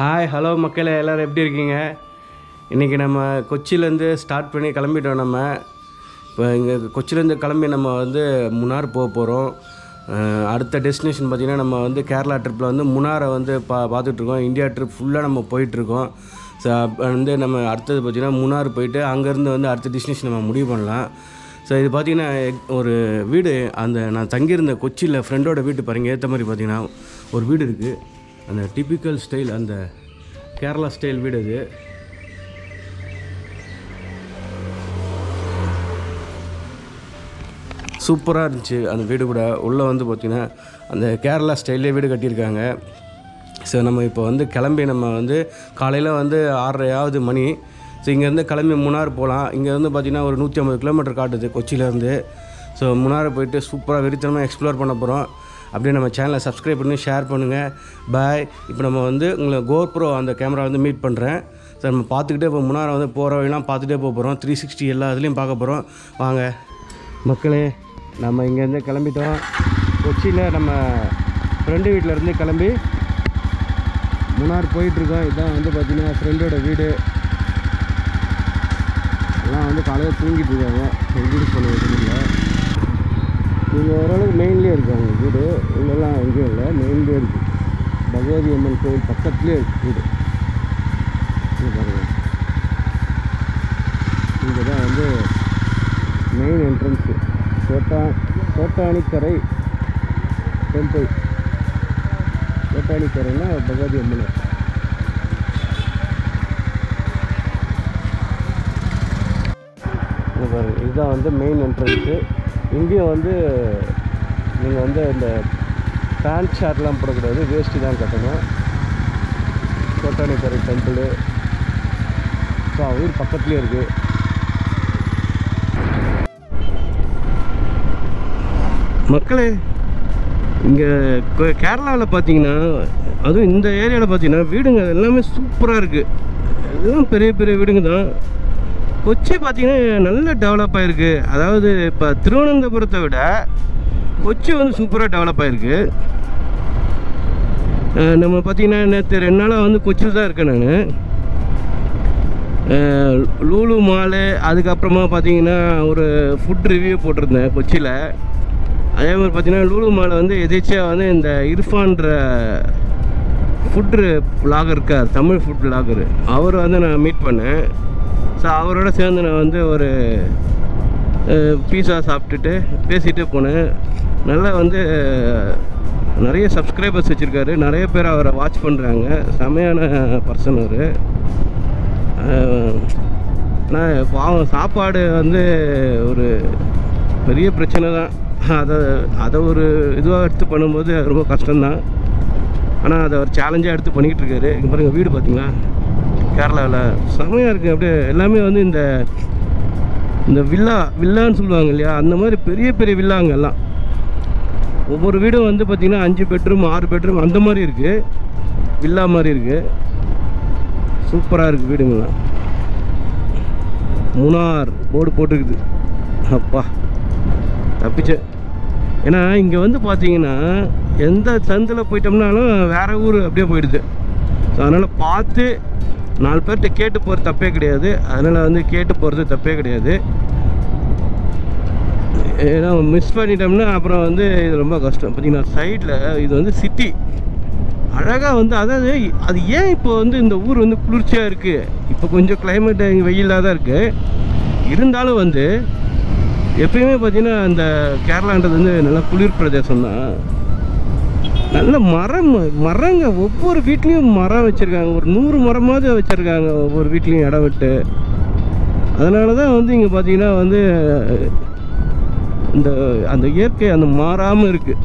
Hi hello மக்களே, எல்லோரும் எப்படி இருக்கீங்க? இன்றைக்கி நம்ம கொச்சியிலேருந்து ஸ்டார்ட் பண்ணி கிளம்பிட்டோம். நம்ம இப்போ இங்கே கொச்சியிலேருந்து கிளம்பி நம்ம வந்து முனார் போக போகிறோம். அடுத்த டெஸ்டினேஷன் பார்த்திங்கன்னா நம்ம வந்து கேரளா ட்ரிப்பில் வந்து முனாரை வந்து பார்த்துட்ருக்கோம். இந்தியா ட்ரிப் ஃபுல்லாக நம்ம போயிட்டுருக்கோம். ஸோ வந்து நம்ம அடுத்தது பார்த்திங்கன்னா முனார் போயிட்டு அங்கேருந்து வந்து அடுத்த டெஸ்டினேஷன் நம்ம முடிவு பண்ணலாம். ஸோ இது பார்த்திங்கன்னா ஒரு வீடு, அந்த நான் தங்கியிருந்த கொச்சியில் ஃப்ரெண்டோட வீட்டு பாருங்கள் ஏற்ற மாதிரி பார்த்திங்கன்னா ஒரு வீடு இருக்குது. அந்த டிப்பிக்கல் ஸ்டைல், அந்த கேரளா ஸ்டைல் வீடு அது. சூப்பராக இருந்துச்சு அந்த வீடு கூட. உள்ளே வந்து பார்த்திங்கன்னா அந்த கேரளா ஸ்டைல்லே வீடு கட்டியிருக்காங்க. ஸோ நம்ம இப்போ வந்து கிளம்பி நம்ம வந்து காலையில் வந்து 6:30 மணி. ஸோ இங்கேருந்து கிளம்பி முனார் போகலாம். இங்கே வந்து பார்த்திங்கன்னா ஒரு 150 கிலோமீட்டர் காட்டுது கொச்சியிலேருந்து. ஸோ முனாரை போயிட்டு சூப்பராக வெறித்தனமாக எக்ஸ்ப்ளோர் பண்ண போகிறோம். அப்படியே நம்ம சேனலை சப்ஸ்கிரைப் பண்ணி ஷேர் பண்ணுங்கள். பாய். இப்போ நம்ம வந்து உங்களை கோப்ரோ அந்த கேமரா வந்து மீட் பண்ணுறேன். ஸோ நம்ம பார்த்துக்கிட்டே இப்போ முனாரை வந்து போகிற வழிலாம் பார்த்துட்டே போக போகிறோம். 360 எல்லா இதுலேயும் பார்க்க போகிறோம். வாங்க மக்களே, நம்ம இங்கேருந்து கிளம்பிட்டோம். கொச்சியில் நம்ம ஃப்ரெண்டு வீட்டிலேருந்து கிளம்பி முனார் போயிட்டுருக்கோம். இதுதான் வந்து பார்த்திங்கன்னா ஃப்ரெண்டோட வீடு. எல்லாம் வந்து காலையில் தூங்கிட்டு இருக்காங்க. வீடு பண்ண வைக்கல. இங்கே ஓரளவுக்கு மெயின்லேயே இருக்குது அவங்க வீடு. இங்கெல்லாம் எங்கேயும் இல்லை, மெயின்லேயே இருக்குது. பகவதி அம்மன் கோயில் பக்கத்துலேயே இருக்குது வீடு. இது பாருங்கள், இங்கே தான் வந்து main entrance. கோட்டானிக்கரை temple. கோட்டானிக்கரைன்னா Bhagavathi Amman. இது பாருங்கள், இதுதான் வந்து மெயின் என்ட்ரன்ஸு. இங்கேயும் வந்து நீங்கள் வந்து இந்த பேண்ட் ஷர்ட்லாம் போடக்கூடாது, வேஷ்டி தான் கட்டணும். கோட்டானிக்கரை டெம்பிள். ஸோ ஊர் பக்கத்துலேயே இருக்குது. மக்களே, இங்கே கேரளாவில் பார்த்தீங்கன்னா, அதுவும் இந்த ஏரியாவில் பார்த்தீங்கன்னா வீடுங்க எல்லாமே சூப்பராக இருக்குது. எல்லாம் பெரிய பெரிய வீடுங்க தான். கொச்சி பார்த்திங்கன்னா நல்ல டெவலப் ஆகிருக்கு. அதாவது இப்போ திருவனந்தபுரத்தை விட கொச்சி வந்து சூப்பராக டெவலப் ஆகிருக்கு. நம்ம பார்த்திங்கன்னா நேற்று 2 நாளாக வந்து கொச்சியில் தான் இருக்கேன் நான். லூலு மாலு, அதுக்கப்புறமா பார்த்திங்கன்னா ஒரு ஃபுட் ரிவ்யூ போட்டிருந்தேன் கொச்சியில். அதே மாதிரி பார்த்திங்கன்னா லூலு மாலை வந்து எதேச்சியாக வந்து இந்த இர்ஃபான்ற ஃபுட்டு விலாகர் இருக்கார், தமிழ் ஃபுட் விலாகர், அவர் வந்து நான் மீட் பண்ணேன். ஸோ அவரோட சேர்ந்து நான் வந்து ஒரு பீஸா சாப்பிட்டுட்டு பேசிகிட்டு போனேன். நல்லா வந்து நிறைய சப்ஸ்கிரைபர்ஸ் வச்சுருக்காரு. நிறைய பேர் அவரை வாட்ச் பண்ணுறாங்க. செமையான பர்சன் அவர். நான் பாவம் சாப்பாடு வந்து ஒரு பெரிய பிரச்சனை தான். அதை ஒரு இதுவாக எடுத்து பண்ணும்போது ரொம்ப கஷ்டம்தான். ஆனால் அதை ஒரு சேலஞ்சாக எடுத்து பண்ணிக்கிட்டு இருக்காரு. இங்கே பாருங்கள், வீடு பார்த்திங்களா கேரளாவில் செமையாக இருக்குது. அப்படியே எல்லாமே வந்து இந்த வில்லான்னு சொல்லுவாங்க இல்லையா, அந்த மாதிரி பெரிய பெரிய வில்லாங்க எல்லாம். ஒவ்வொரு வீடும் வந்து பார்த்திங்கன்னா 5 பெட்ரூம் 6 பெட்ரூம் அந்த மாதிரி இருக்குது. வில்லா மாதிரி இருக்குது. சூப்பராக இருக்குது வீடுங்கள்லாம். முனார் போர்டு போட்டுருக்குது. அப்பா தப்பிச்சேன். ஏன்னா இங்கே வந்து பார்த்திங்கன்னா எந்த சந்தில் போயிட்டோம்னாலும் வேறு ஊர் அப்படியே போயிடுது. ஸோ அதனால் பார்த்து 4 பேர்கிட்ட கேட்டு போகிறது தப்பே கிடையாது. அதனால் வந்து கேட்டு போகிறது தப்பே கிடையாது. ஏன்னா மிஸ் பண்ணிட்டோம்னா அப்புறம் வந்து இது ரொம்ப கஷ்டம். பார்த்திங்கன்னா சைடில் இது வந்து சிட்டி அழகாக வந்து, அதாவது அது ஏன் இப்போ வந்து இந்த ஊர் வந்து குளிர்ச்சியாக இருக்குது. இப்போ கொஞ்சம் கிளைமேட் வெயிலாக தான் இருக்குது. இருந்தாலும் வந்து எப்பயுமே பார்த்திங்கன்னா அந்த கேரளான்றது வந்து நல்லா குளிர் பிரதேசம் தான். நல்ல மரங்க ஒவ்வொரு வீட்லேயும் மரம் வச்சுருக்காங்க. ஒரு 100 மரமாவது வச்சுருக்காங்க ஒவ்வொரு வீட்லேயும் இடம் விட்டு. அதனால தான் வந்து இங்கே பார்த்திங்கன்னா வந்து அந்த இயற்கை அந்த மாறாமல் இருக்குது.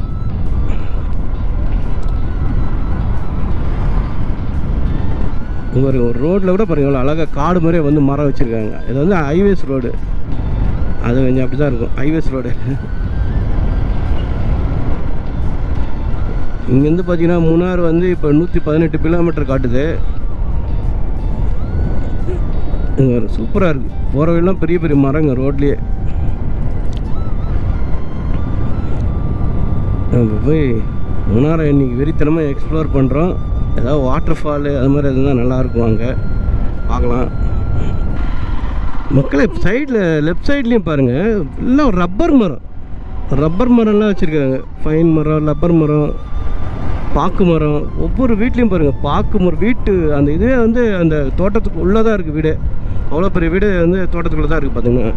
ஒரு ரோட்டில் கூட பாருங்கள் அழகாக காடு மாதிரியே வந்து மரம் வச்சுருக்காங்க. இது வந்து ஹைவேஸ் ரோடு. அது கொஞ்சம் அப்படி தான் இருக்கும், ஹைவேஸ் ரோடு. இங்கேருந்து பார்த்தீங்கன்னா முனார் வந்து இப்போ 118 கிலோமீட்டர் காட்டுது. சூப்பராக இருக்குது. போகிற வழியெல்லாம் பெரிய பெரிய மரங்க ரோட்லேயே. போய் முனாரை இன்றைக்கி வெறித்தனமாக எக்ஸ்ப்ளோர் பண்ணுறோம். ஏதாவது வாட்டர் ஃபாலு அது மாதிரி இருந்தால் நல்லாயிருக்கும் அங்கே பார்க்கலாம். மக்களே சைடில் லெஃப்ட் சைட்லேயும் பாருங்கள் எல்லாம் ரப்பர் மரம்லாம் வச்சுருக்காங்க. ஃபைன் மரம், ரப்பர் மரம், பாக்கு மரம். ஒவ்வொரு வீட்லேயும் பாருங்கள் பாக்கு மரம். வீட்டு அந்த இதுவே வந்து அந்த தோட்டத்துக்கு உள்ளே தான் இருக்குது வீடு. அவ்வளோ பெரிய வீடு வந்து தோட்டத்துக்குள்ளே தான் இருக்குது பார்த்திங்கன்னா.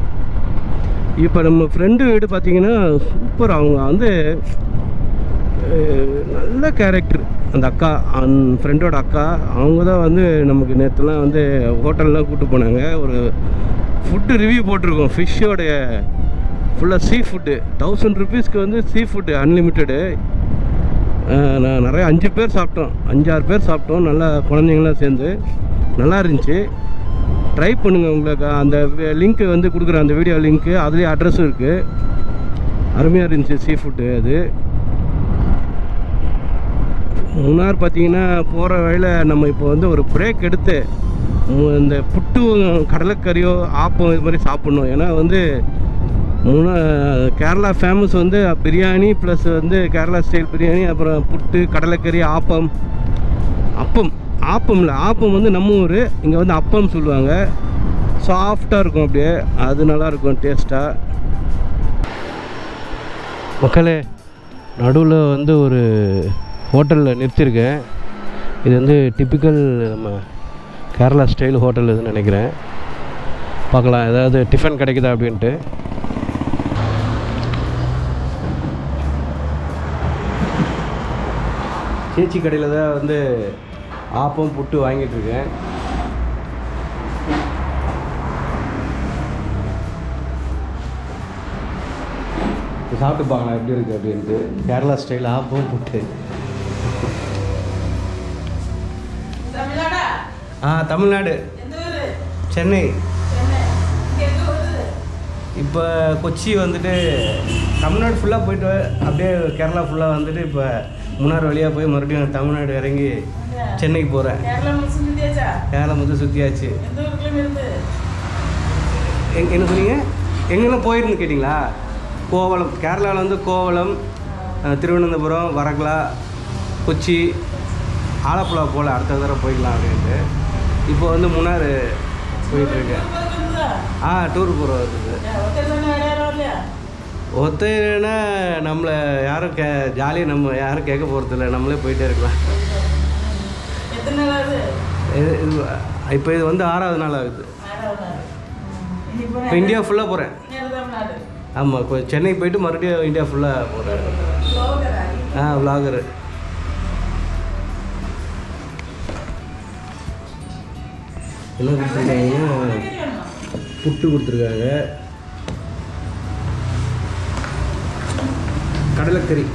இப்போ நம்ம ஃப்ரெண்டு வீடு பார்த்திங்கன்னா சூப்பர். அவங்க வந்து நல்ல கேரக்டர். அந்த அக்கா, ஃப்ரெண்டோட அக்கா, அவங்க தான் வந்து நமக்கு நேற்றுலாம் வந்து ஹோட்டல்லாம் கூப்பிட்டு போனாங்க. ஒரு ஃபுட்டு ரிவ்யூ போட்டிருக்கோம். ஃபிஷ்ஷோடைய ஃபுல்லாக சீ ஃபுட்டு 1000 ருபீஸ்க்கு வந்து சீ ஃபுட்டு அன்லிமிட்டெடு. நான் நிறைய 5 பேர் சாப்பிட்டோம், 5-6 பேர் சாப்பிட்டோம். நல்லா குழந்தைங்களாம் சேர்ந்து நல்லா இருந்துச்சு. ட்ரை பண்ணுங்கள். உங்களுக்கு அந்த லிங்க்கு வந்து கொடுக்குறேன், அந்த வீடியோ லிங்க்கு. அதுலேயே அட்ரஸும் இருக்குது. அருமையாக இருந்துச்சு சீ ஃபுட்டு. அது மூணார் பார்த்திங்கன்னா போகிற வழியில் நம்ம இப்போ வந்து ஒரு பிரேக் எடுத்து இந்த புட்டு, கடலைக்கறியோ, ஆப்பம் இது மாதிரி சாப்பிட்ணும். ஏன்னா வந்து கேரளா ஃபேமஸ் வந்து பிரியாணி ப்ளஸ் வந்து கேரளா ஸ்டைல் பிரியாணி, அப்புறம் புட்டு, கடலைக்கறி, ஆப்பம் இல்லை ஆப்பம் வந்து நம்ம ஊர், இங்கே வந்து அப்பம் சொல்லுவாங்க. சாஃப்டாக இருக்கும் அப்படியே, அது நல்லாயிருக்கும் டேஸ்ட்டாக. மக்களே நடுவில் வந்து ஒரு ஹோட்டலில் நிறுத்தியிருக்கேன். இது வந்து டிப்பிக்கல் நம்ம கேரளா ஸ்டைல் ஹோட்டல் இதுன்னு நினைக்கிறேன். பார்க்கலாம் ஏதாவது டிஃபன் கிடைக்குதா அப்படின்ட்டு. சேச்சி கடையில் தான் வந்து ஆப்பம் புட்டு வாங்கிட்டுருக்கேன். சாப்பிட்டு பார்க்கலாம் எப்படி இருக்குது அப்படின்ட்டு. கேரளா ஸ்டைல் ஆப்பம் புட்டு. தமிழ்நாடு, சென்னை. இப்போ கொச்சி வந்துட்டு தமிழ்நாடு ஃபுல்லாக போயிட்டு அப்படியே கேரளா ஃபுல்லாக வந்துட்டு இப்போ மூணார் வழியாக போய் மறுபடியும் தமிழ்நாடு இறங்கி சென்னைக்கு போகிறேன். கேரளா மொத்தம் சுற்றியாச்சு. என்ன சொன்னீங்க? எங்கெல்லாம் போயிருந்து கேட்டிங்களா? கோவளம், கேரளாவில் வந்து கோவளம், திருவனந்தபுரம், வரகலா, கொச்சி, ஆலப்புழா போல் அடுத்த தடவை போய்க்கலாம் அப்படின்ட்டு. இப்போ வந்து மூணார் போயிட்டுருக்கேன். டூர் போகிறது. ஒத்தைனா நம்மளை யாரும் ஜாலியாக நம்ம யாரும் கேட்க போகிறதில்ல, நம்மளே போயிட்டே இருக்கலாம். இப்போ இது வந்து 6வது நாள் ஆகுது. இப்போ இந்தியா ஃபுல்லாக போகிறேன். ஆமாம், இப்போ சென்னை போயிட்டு மறுபடியும் இந்தியா ஃபுல்லாக போகிறேன். விலாகரு. என்ன கொடுத்துருக்காங்கன்னா புட்டு கொடுத்துருக்காங்க, கடலைக்கறி,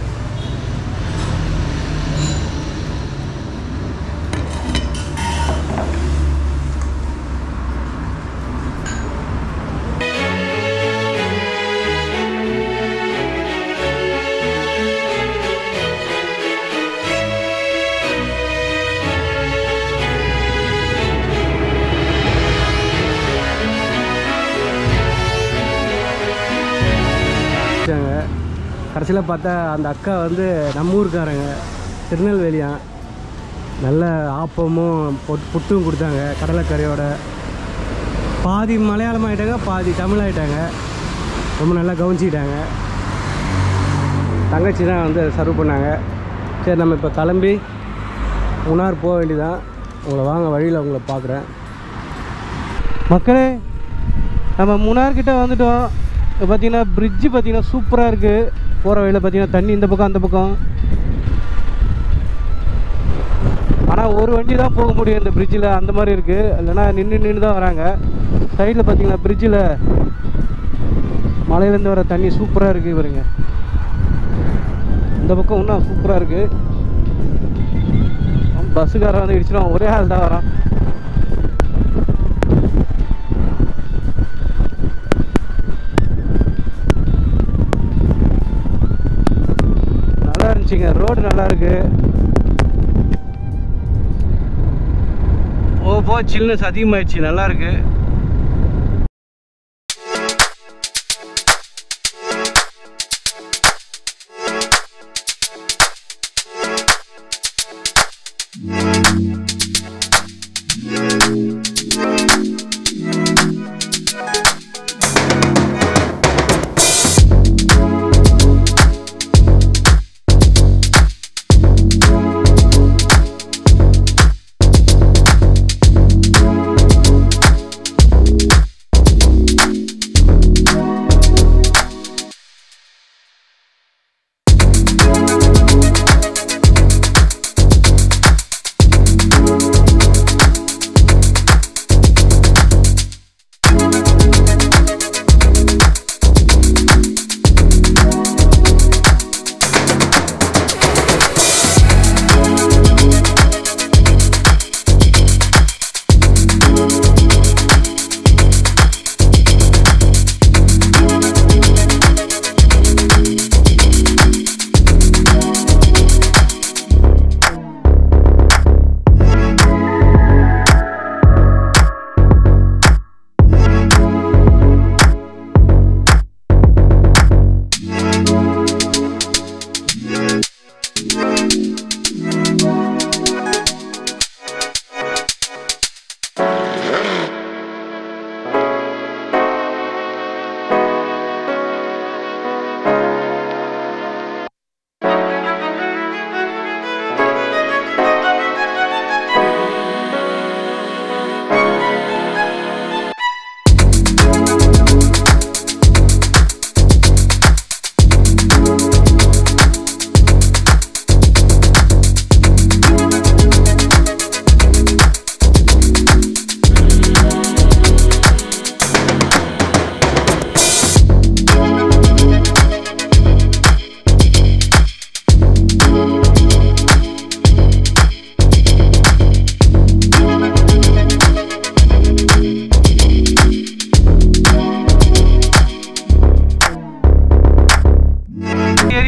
கடைசியில் பார்த்தா அந்த அக்கா வந்து நம்ம ஊருக்காரங்க, திருநெல்வேலியான். நல்ல ஆப்பமும் புட்டும் கொடுத்தாங்க கடலைக்கறியோட. பாதி மலையாளம் ஆகிட்டாங்க, பாதி தமிழ் ஆகிட்டாங்க. ரொம்ப நல்லா கவனிச்சிக்கிட்டாங்க. தங்கச்சி தான் வந்து சர்வ் பண்ணாங்க. சரி, நம்ம இப்போ கிளம்பி மூணார் போக வேண்டியதான். உங்களை வாங்க, வழியில் உங்களை பார்க்குறேன். மக்களே, நம்ம மூணார்கிட்ட வந்துட்டோம். இப்போ பார்த்தீங்கன்னா பிரிட்ஜு பார்த்தீங்கன்னா சூப்பராக இருக்குது. போகிற வழியில் பார்த்தீங்கன்னா தண்ணி இந்த பக்கம் அந்த பக்கம். ஆனால் ஒரு வண்டி தான் போக முடியும் இந்த பிரிட்ஜில், அந்த மாதிரி இருக்குது. இல்லைனா நின்று தான் வராங்க. சைடில் பார்த்தீங்கன்னா பிரிட்ஜில் மலையிலேருந்து வர தண்ணி சூப்பராக இருக்குது. பாருங்க, இந்த பக்கம் இன்னும் சூப்பராக இருக்குது. பஸ்ஸுக்காரன் வந்து இடிச்சிடும், ஒரே ஆள் தான் வரான். நல்லா இருந்துச்சுங்க, ரோடு நல்லா இருக்கு. போ சில்னஸ் அதிகமாகிடுச்சு, நல்லா இருக்கு.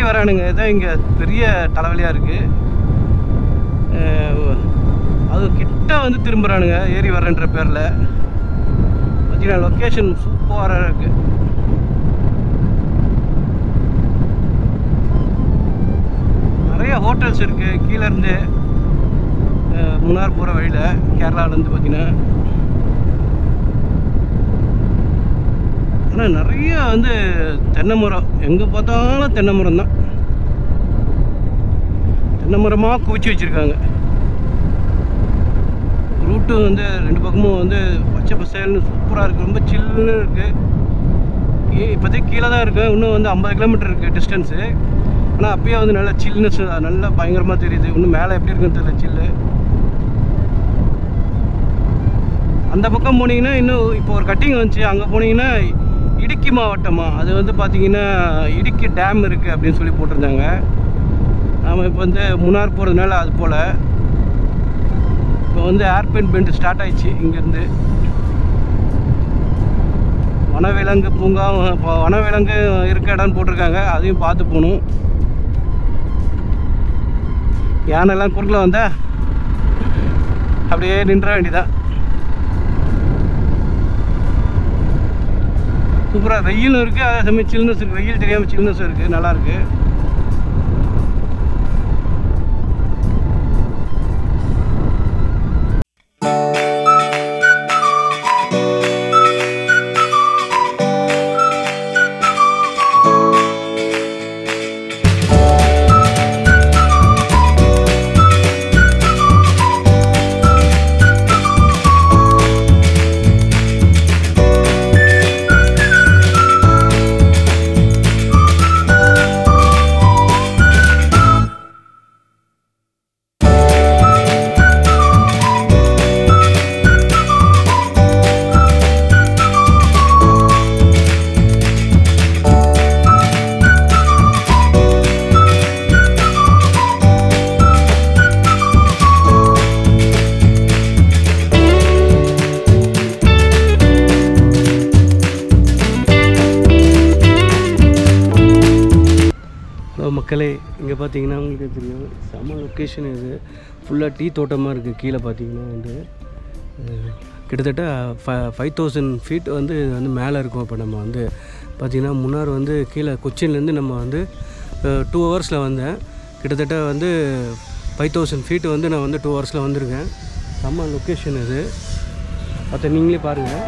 வரானுங்க. இதான் இங்கே பெரிய தலைவலியாக இருக்குது. அது கிட்ட வந்து திரும்புகிறானுங்க ஏறி வரேன்ற பேரில். பார்த்தீங்கன்னா லொக்கேஷன் சூப்பராக இருக்குது. நிறைய ஹோட்டல்ஸ் இருக்குது கீழேருந்து மூணார் போகிற வழியில் கேரளாவிலேருந்து பார்த்தீங்கன்னா. ஆனால் நிறைய வந்து தென்னை மரம், எங்கே பார்த்தாலும் தென்னை மரம் தான். தென்னை மரமாக குவிச்சு வச்சுருக்காங்க. ரூட்டு வந்து ரெண்டு பக்கமும் வந்து பச்சை பசேல்னு சூப்பராக இருக்குது. ரொம்ப சில்லுன்னு இருக்குது. இப்போதைக்கு கீழே தான் இருக்குது. இன்னும் வந்து 50 கிலோமீட்டர் இருக்குது டிஸ்டன்ஸு. ஆனால் அப்பயே வந்து நல்லா சில்னஸ் நல்லா பயங்கரமாக தெரியுது. இன்னும் மேலே எப்படி இருக்குன்னு தெரியல சில்லு. அந்த பக்கம் போனீங்கன்னா இன்னும் இப்போ ஒரு கட்டிங் வந்துச்சு. அங்கே போனீங்கன்னா இடுக்கி மாவட்டமா, அது வந்து பார்த்தீங்கன்னா இடுக்கி டேம் இருக்குது அப்படின்னு சொல்லி போட்டிருந்தாங்க. நாம் இப்போ வந்து மூணார் போகிறதுனால அது போல் இப்போ வந்து ஏர்பின் பெண்ட் ஸ்டார்ட் ஆயிடுச்சு. இங்கேருந்து வனவிலங்கு பூங்கா, வனவிலங்கு இருக்க இடம்னு போட்டிருக்காங்க. அதையும் பார்த்து போகணும். யானைலாம் குறுக்கில் வந்தால் அப்படியே நின்ற வேண்டியதான். சூப்பராக வெயிலும் இருக்குது, அதே சமயம் சில்னஸ் இருக்குது. வெயில் தெரியாமல் சில்னஸ் இருக்குது, நல்லாயிருக்கு. மக்களே, இங்கே பார்த்தீங்கன்னா உங்களுக்கு தெரியும், செம்ம லொக்கேஷன். இது ஃபுல்லாக டீ தோட்டமாக இருக்குது. கீழே பார்த்தீங்கன்னா வந்து கிட்டத்தட்ட 5000 ஃபீட் வந்து இது வந்து மேலே இருக்கும். இப்போ நம்ம வந்து பார்த்திங்கன்னா மூணார் வந்து கீழே கொச்சின்லேருந்து நம்ம வந்து 2 ஹவர்ஸில் வந்தேன். கிட்டத்தட்ட வந்து 5000 ஃபீட் வந்து நான் வந்து 2 ஹவர்ஸில் வந்திருக்கேன். செம்ம லொக்கேஷன் இது. அதை நீங்களே பாருங்கள்.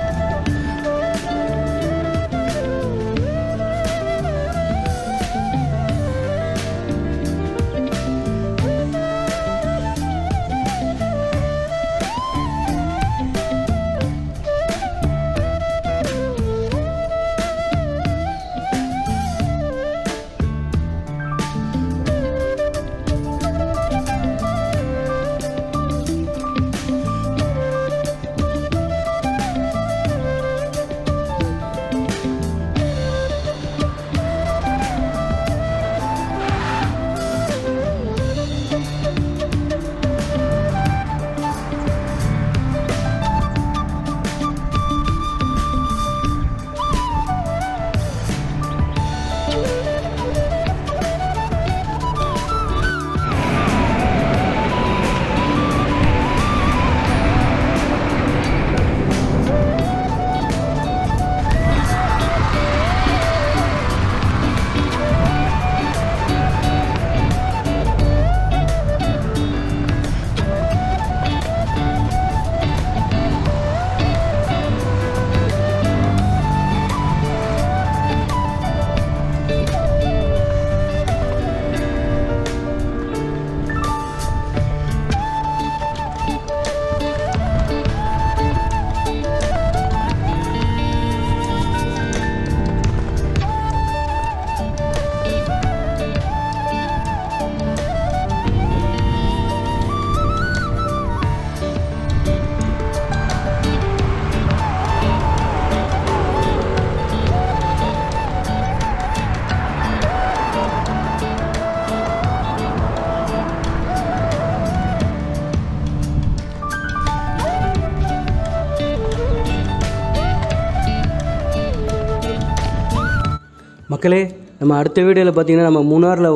மக்களே, நம்ம அடுத்த வீடியோவில் பார்த்திங்கன்னா நம்ம மூணாரில்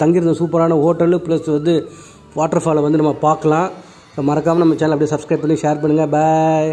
தங்கியிருந்த சூப்பரான ஹோட்டலு ப்ளஸ் வந்து வாட்டர் ஃபாலை வந்து நம்ம பார்க்கலாம். மறக்காமல் நம்ம சேனல் அப்படியே சப்ஸ்கிரைப் பண்ணி ஷேர் பண்ணுங்கள். பாய்.